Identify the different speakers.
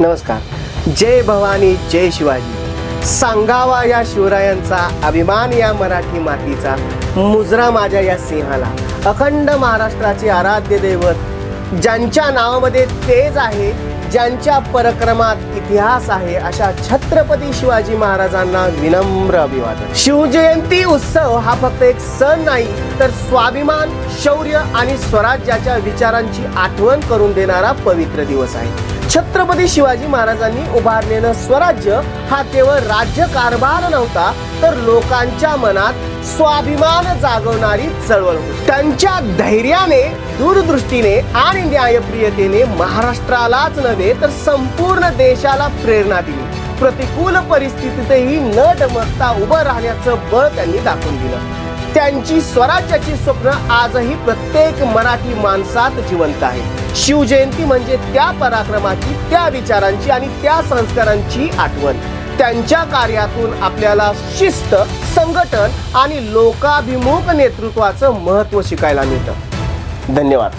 Speaker 1: नमस्कार. जय भवानी जय शिवाजी. सांगावा या शिवरायांचा अभिमान या मराठी मातीचा, मुजरा माझ्या या सिंहाला. अखंड महाराष्ट्राचे आराध्य दैवत, ज्यांच्या नावामध्ये तेज आहे, ज्यांच्या पराक्रमात इतिहास आहे, अशा छत्रपती शिवाजी महाराजांना विनम्र अभिवादन. शिवजयंती उत्सव हा फक्त एक सण नाही, तर स्वाभिमान, शौर्य आणि स्वराज्याच्या विचारांची आठवण करून देणारा पवित्र दिवस आहे. छत्रपती शिवाजी महाराजांनी उभारलेलं स्वराज्य हा केवळ राज्य कारभार नव्हता, तर लोकांच्या मनात स्वाभिमान जागवणारी चळवळ होती. त्यांच्या धैर्याने, दूरदृष्टीने आणि न्यायप्रियतेने महाराष्ट्रालाच नव्हे तर संपूर्ण देशाला प्रेरणा दिली. प्रतिकूल परिस्थितीतही न डगमगता उभं राहण्याचं बळ त्यांनी दाखवून दिलं. त्यांची स्वराज्याची स्वप्न आजही प्रत्येक मराठी माणसात जिवंत आहे. शिवजयंती म्हणजे त्या पराक्रमाची, त्या विचारांची आणि त्या संस्कारांची आठवण. त्यांच्या कार्यातून आपल्याला शिस्त, संघटन आणि लोकाभिमुख नेतृत्वाचं महत्त्व शिकायला मिळतं. धन्यवाद.